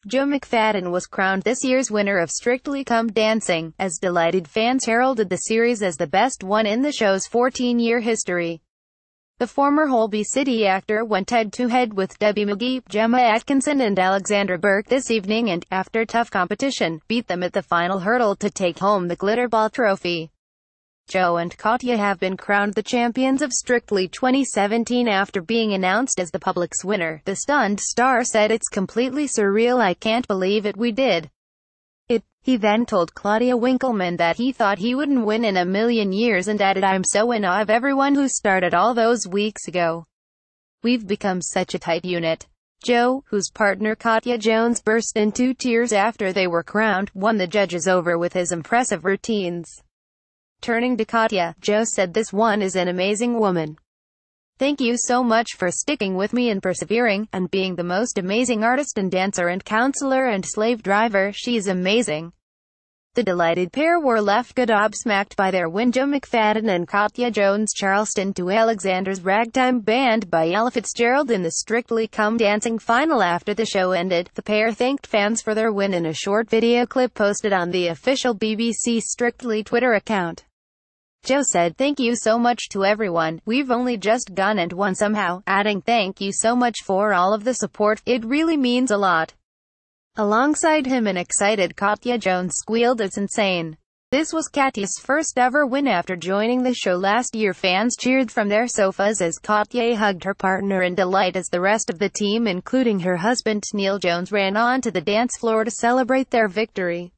Joe McFadden was crowned this year's winner of Strictly Come Dancing, as delighted fans heralded the series as the best one in the show's 14-year history. The former Holby City actor went head-to-head with Debbie McGee, Gemma Atkinson and Alexandra Burke this evening and, after tough competition, beat them at the final hurdle to take home the Glitterball trophy. Joe and Katya have been crowned the champions of Strictly 2017 after being announced as the public's winner. The stunned star said, "It's completely surreal, I can't believe it, we did it." He then told Claudia Winkleman that he thought he wouldn't win in a million years and added, "I'm so in awe of everyone who started all those weeks ago. We've become such a tight unit." Joe, whose partner Katya Jones burst into tears after they were crowned, won the judges over with his impressive routines. Turning to Katya, Joe said, "This one is an amazing woman. Thank you so much for sticking with me and persevering, and being the most amazing artist and dancer and counselor and slave driver. She's amazing." The delighted pair were left gobsmacked by their win. Joe McFadden and Katya Jones Charleston to Alexandra's Ragtime Band by Ella Fitzgerald in the Strictly Come Dancing final. After the show ended, the pair thanked fans for their win in a short video clip posted on the official BBC Strictly Twitter account. Joe said, "Thank you so much to everyone, we've only just gone and won somehow," adding, "Thank you so much for all of the support, it really means a lot." Alongside him, an excited Katya Jones squealed, "It's insane." This was Katya's first ever win after joining the show last year. Fans cheered from their sofas as Katya hugged her partner in delight as the rest of the team, including her husband Neil Jones, ran onto the dance floor to celebrate their victory.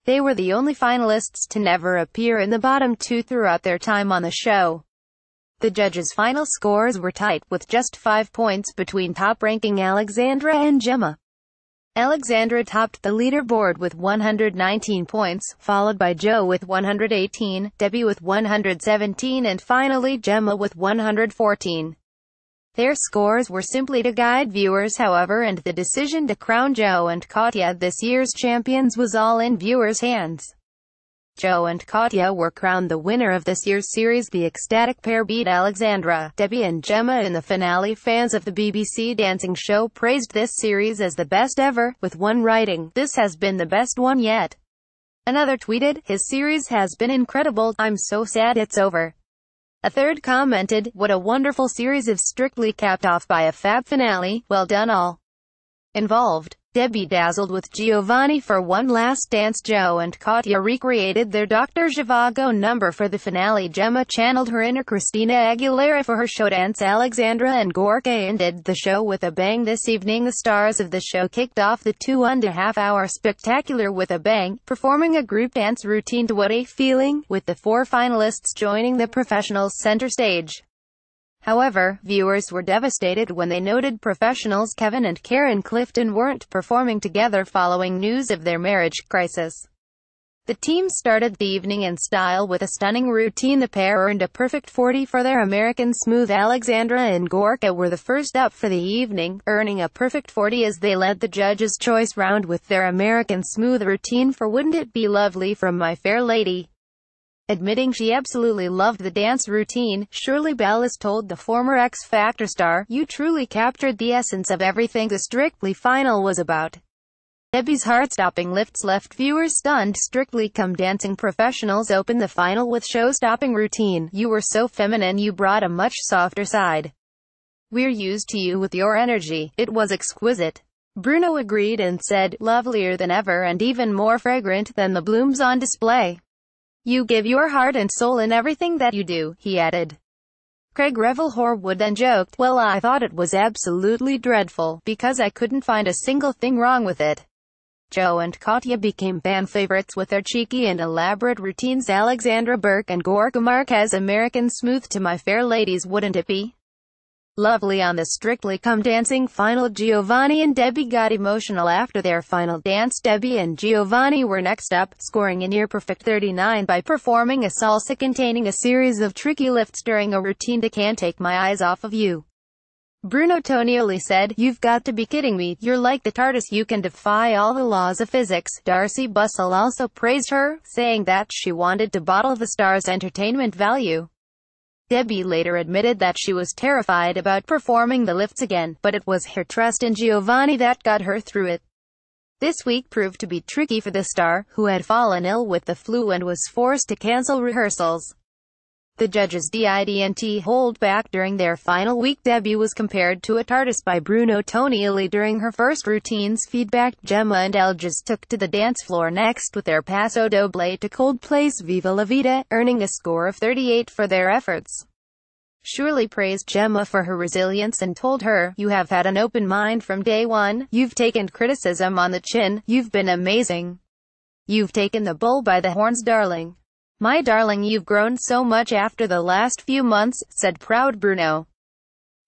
They were the only finalists to never appear in the bottom two throughout their time on the show. The judges' final scores were tight, with just 5 points between top-ranking Alexandra and Gemma. Alexandra topped the leaderboard with 119 points, followed by Joe with 118, Debbie with 117 and finally Gemma with 114. Their scores were simply to guide viewers, however, and the decision to crown Joe and Katya this year's champions was all in viewers' hands. Joe and Katya were crowned the winner of this year's series. The ecstatic pair beat Alexandra, Debbie and Gemma in the finale. Fans of the BBC dancing show praised this series as the best ever, with one writing, "This has been the best one yet." Another tweeted, "His series has been incredible, I'm so sad it's over." A third commented, "What a wonderful series of Strictly, capped off by a fab finale, well done all involved." Debbie dazzled with Giovanni for One Last Dance. Joe and Katya recreated their Dr. Zhivago number for the finale. Gemma channeled her inner Christina Aguilera for her show dance. Alexandra and Gorka ended the show with a bang this evening. The stars of the show kicked off the 2.5-hour spectacular with a bang, performing a group dance routine to What a Feeling, with the 4 finalists joining the professionals center stage. However, viewers were devastated when they noted professionals Kevin and Karen Clifton weren't performing together following news of their marriage crisis. The team started the evening in style with a stunning routine. The pair earned a perfect 40 for their American Smooth. Alexandra and Gorka were the first up for the evening, earning a perfect 40 as they led the judges' choice round with their American Smooth routine for Wouldn't It Be Lovely from My Fair Lady. Admitting she absolutely loved the dance routine, Shirley Ballas told the former X Factor star, "You truly captured the essence of everything the Strictly final was about." Debbie's heart-stopping lifts left viewers stunned. Strictly Come Dancing professionals opened the final with show-stopping routine. "You were so feminine, you brought a much softer side. We're used to you with your energy. It was exquisite." Bruno agreed and said, "Lovelier than ever and even more fragrant than the blooms on display. You give your heart and soul in everything that you do," he added. Craig Revel Horwood then joked, "Well, I thought it was absolutely dreadful, because I couldn't find a single thing wrong with it." Joe and Katya became fan favorites with their cheeky and elaborate routines. Alexandra Burke and Gorka Marquez American Smooth to My Fair Lady's Wouldn't It Be Lovely on the Strictly Come Dancing final. Giovanni and Debbie got emotional after their final dance. Debbie and Giovanni were next up, scoring a near-perfect 39 by performing a salsa containing a series of tricky lifts during a routine to Can't Take My Eyes Off of You. Bruno Tonioli said, "You've got to be kidding me, you're like the TARDIS, you can defy all the laws of physics." Darcy Bussell also praised her, saying that she wanted to bottle the star's entertainment value. Debbie later admitted that she was terrified about performing the lifts again, but it was her trust in Giovanni that got her through it. This week proved to be tricky for the star, who had fallen ill with the flu and was forced to cancel rehearsals. The judges didn't hold back during their final week debut was compared to a TARDIS by Bruno Tonioli during her first routine's feedback. Gemma and Elges took to the dance floor next with their Paso Doble to Coldplay's Viva La Vida, earning a score of 38 for their efforts. Shirley praised Gemma for her resilience and told her, "You have had an open mind from day one, you've taken criticism on the chin, you've been amazing. You've taken the bull by the horns, darling. My darling, you've grown so much after the last few months," said proud Bruno.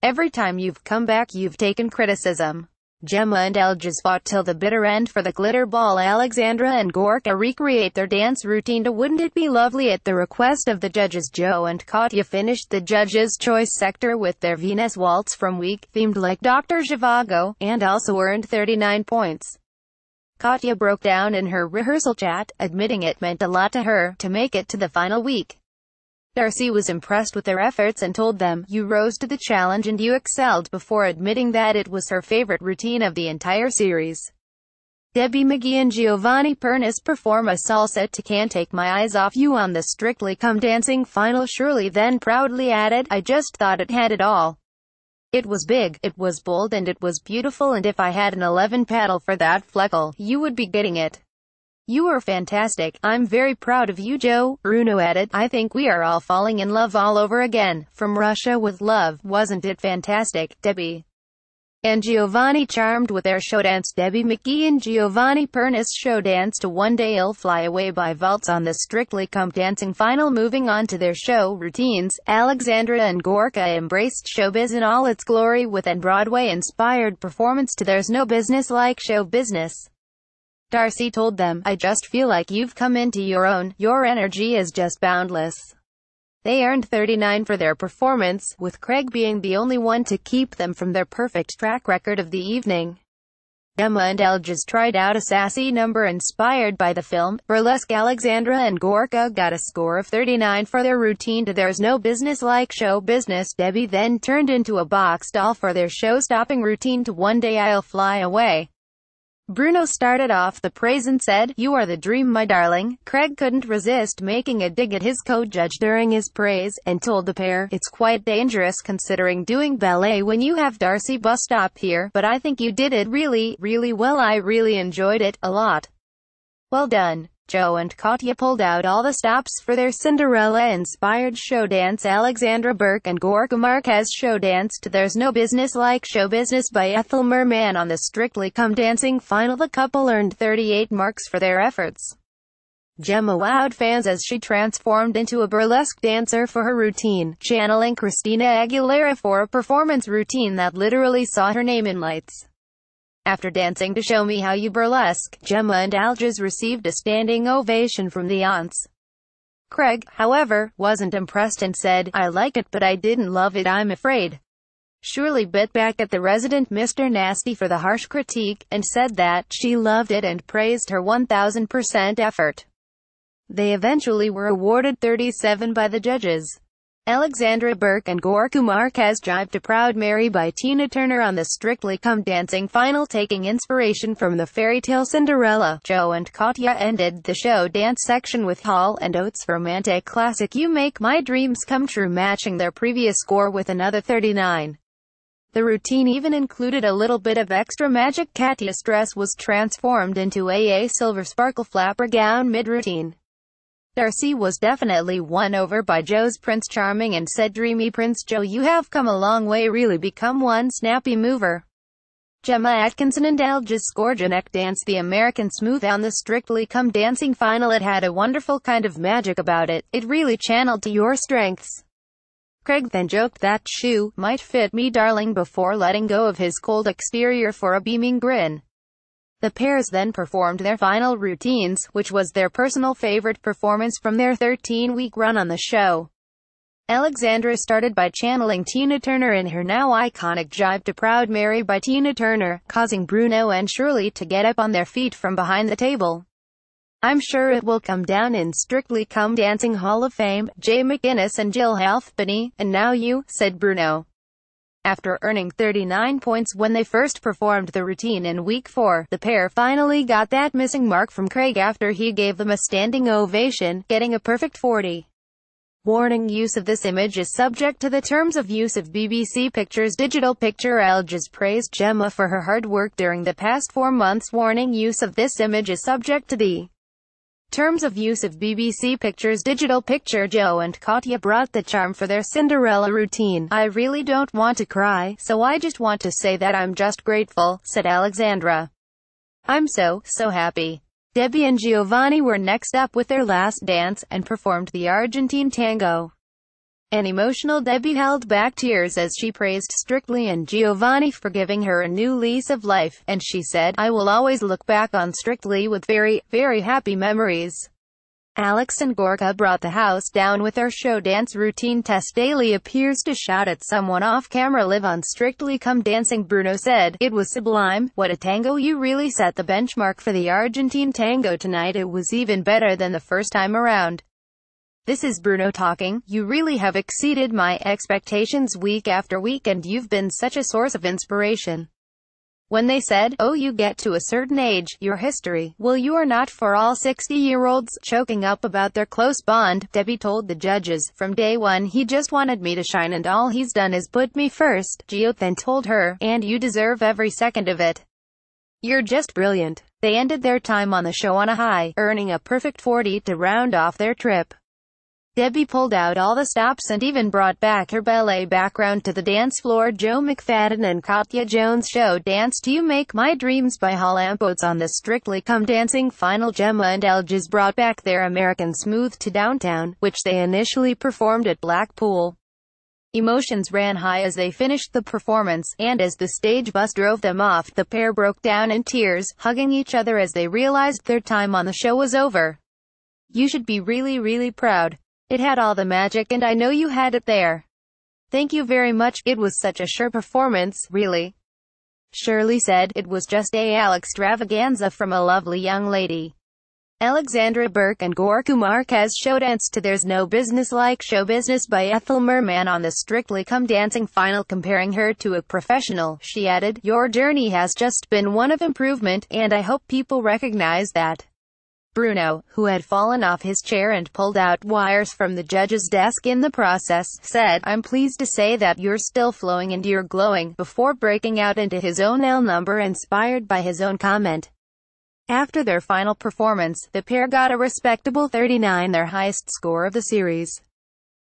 "Every time you've come back you've taken criticism." Gemma and Elges fought till the bitter end for the glitter ball. Alexandra and Gorka recreate their dance routine to Wouldn't It Be Lovely at the request of the judges. Joe and Katya finished the judges' choice sector with their Venus Waltz from Week, themed like Dr. Zhivago, and also earned 39 points. Katya broke down in her rehearsal chat, admitting it meant a lot to her to make it to the final week. Darcy was impressed with their efforts and told them, "You rose to the challenge and you excelled," before admitting that it was her favorite routine of the entire series. Debbie McGee and Giovanni Pernis perform a salsa to Can't Take My Eyes Off You on the Strictly Come Dancing final. Shirley then proudly added, "I just thought it had it all. It was big, it was bold, and it was beautiful, and if I had an 11 paddle for that fleckle, you would be getting it. You were fantastic. I'm very proud of you, Joe." Bruno added, "I think we are all falling in love all over again. From Russia with love. Wasn't it fantastic, Debbie and Giovanni?" Charmed with their show dance, Debbie McGee and Giovanni Pernis show dance to One Day I'll Fly Away by Waltz on the Strictly Come Dancing final. Moving on to their show routines, Alexandra and Gorka embraced showbiz in all its glory with an Broadway-inspired performance to There's No Business Like Show Business. Darcy told them, "I just feel like you've come into your own. Your energy is just boundless." They earned 39 for their performance, with Craig being the only one to keep them from their perfect track record of the evening. Gemma and Elges tried out a sassy number inspired by the film, Burlesque. Alexandra and Gorka got a score of 39 for their routine to There's No Business Like Show Business. Debbie then turned into a box doll for their show-stopping routine to One Day I'll Fly Away. Bruno started off the praise and said, "You are the dream, my darling." Craig couldn't resist making a dig at his co-judge during his praise, and told the pair, "It's quite dangerous considering doing ballet when you have Darcy bust up here, but I think you did it really, really well. I really enjoyed it, a lot. Well done." Joe and Katya pulled out all the stops for their Cinderella-inspired show dance. Alexandra Burke and Gorka Marquez show danced to There's No Business Like Show Business by Ethel Merman on the Strictly Come Dancing final. The couple earned 38 marks for their efforts. Gemma wowed fans as she transformed into a burlesque dancer for her routine, channeling Christina Aguilera for a performance routine that literally saw her name in lights. After dancing to Show Me How You Burlesque, Gemma and Elges received a standing ovation from the aunts. Craig, however, wasn't impressed and said, "I liked it but I didn't love it, I'm afraid." Shirley bit back at the resident Mr. Nasty for the harsh critique, and said that she loved it and praised her 1000% effort. They eventually were awarded 37 by the judges. Alexandra Burke and Gorka Marquez jived to Proud Mary by Tina Turner on the Strictly Come Dancing final, taking inspiration from the fairy tale Cinderella. Joe and Katya ended the show dance section with Hall & Oates' romantic classic You Make My Dreams Come True, matching their previous score with another 39. The routine even included a little bit of extra magic. Katya's dress was transformed into a silver sparkle flapper gown mid-routine. Darcy was definitely won over by Joe's Prince Charming and said, "Dreamy Prince Joe, you have come a long way, really become one snappy mover." Gemma Atkinson and Elges scored a neck dance, the American Smooth, on the Strictly Come Dancing final. It had a wonderful kind of magic about it. It really channeled to your strengths. Craig then joked that shoe might fit me, darling, before letting go of his cold exterior for a beaming grin. The pairs then performed their final routines, which was their personal favorite performance from their 13-week run on the show. Alexandra started by channeling Tina Turner in her now iconic Jive to Proud Mary by Tina Turner, causing Bruno and Shirley to get up on their feet from behind the table. "I'm sure it will come down in Strictly Come Dancing Hall of Fame, Jay McGinnis and Jill Halfpenny, and now you," said Bruno. After earning 39 points when they first performed the routine in week 4, the pair finally got that missing mark from Craig after he gave them a standing ovation, getting a perfect 40. Warning: use of this image is subject to the terms of use of BBC Pictures Digital Picture. Alges praised Gemma for her hard work during the past 4 months. Warning: use of this image is subject to the terms of use of BBC Pictures Digital Picture. Joe and Katya brought the charm for their Cinderella routine. I really don't want to cry, so I just want to say that I'm just grateful, said Alexandra. I'm so happy. Debbie and Giovanni were next up with their last dance, and performed the Argentine tango. An emotional Debbie held back tears as she praised Strictly and Giovanni for giving her a new lease of life, and she said, I will always look back on Strictly with very, very happy memories. Alex and Gorka brought the house down with their show dance routine. Tess Daly appears to shout at someone off camera. Live on Strictly Come Dancing. Bruno said, it was sublime. What a tango. You really set the benchmark for the Argentine tango tonight. It was even better than the first time around. This is Bruno talking. You really have exceeded my expectations week after week, and you've been such a source of inspiration. When they said, oh, you get to a certain age, your history, well, you are not for all 60-year-olds, choking up about their close bond, Debbie told the judges, from day one he just wanted me to shine and all he's done is put me first. Gio then told her, and you deserve every second of it. You're just brilliant. They ended their time on the show on a high, earning a perfect 40 to round off their trip. Debbie pulled out all the stops and even brought back her ballet background to the dance floor. Joe McFadden and Katya Jones show danced to You Make My Dreams by Hall Ampotes on the Strictly Come Dancing final. Gemma and Alges brought back their American Smooth to Downtown, which they initially performed at Blackpool. Emotions ran high as they finished the performance, and as the stage bus drove them off, the pair broke down in tears, hugging each other as they realized their time on the show was over. You should be really, really proud. It had all the magic, and I know you had it there. Thank you very much. It was such a sure performance, really. Shirley said, it was just a extravaganza from a lovely young lady. Alexandra Burke and Gorka Marquez show danced to There's No Business Like Show Business by Ethel Merman on the Strictly Come Dancing final. Comparing her to a professional, she added, your journey has just been one of improvement, and I hope people recognize that. Bruno, who had fallen off his chair and pulled out wires from the judge's desk in the process, said, I'm pleased to say that you're still flowing and you're glowing, before breaking out into his own L number inspired by his own comment. After their final performance, the pair got a respectable 39, their highest score of the series.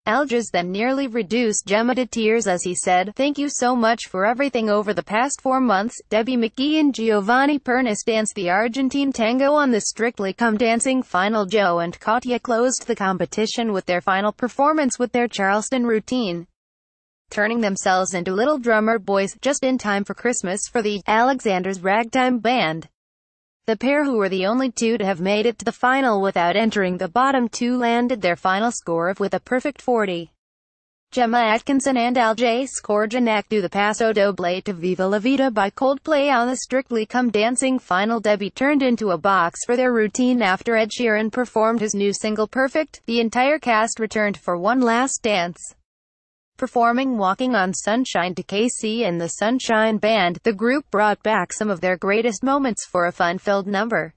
Alges then nearly reduced Gemma to tears as he said, thank you so much for everything over the past 4 months. Debbie McGee and Giovanni Pernis danced the Argentine tango on the Strictly Come Dancing final. Joe and Katya closed the competition with their final performance with their Charleston routine, turning themselves into little drummer boys, just in time for Christmas for the Alexander's Ragtime Band. The pair, who were the only two to have made it to the final without entering the bottom 2, landed their final score with a perfect 40. Gemma Atkinson and Alges Korjanak do the Paso Doble to Viva La Vida by Coldplay on the Strictly Come Dancing final. Debbie turned into a box for their routine after Ed Sheeran performed his new single Perfect. The entire cast returned for one last dance, performing Walking on Sunshine to Casey and the Sunshine Band. The group brought back some of their greatest moments for a fun-filled number.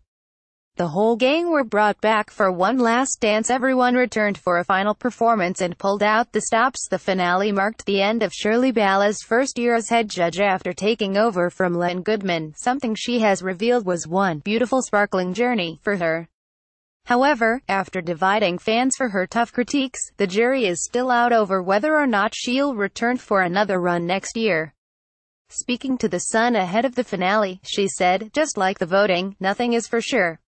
The whole gang were brought back for one last dance. Everyone returned for a final performance and pulled out the stops. The finale marked the end of Shirley Balla's first year as head judge after taking over from Len Goodman. Something she has revealed was one beautiful sparkling journey for her. However, after dividing fans for her tough critiques, the jury is still out over whether or not she'll return for another run next year. Speaking to The Sun ahead of the finale, she said, just like the voting, nothing is for sure.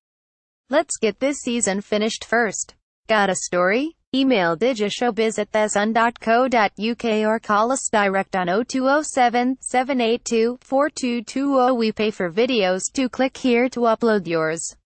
Let's get this season finished first. Got a story? Email digishowbiz@thesun.co.uk or call us direct on 0207-782-4220. We pay for videos too. Click here to upload yours.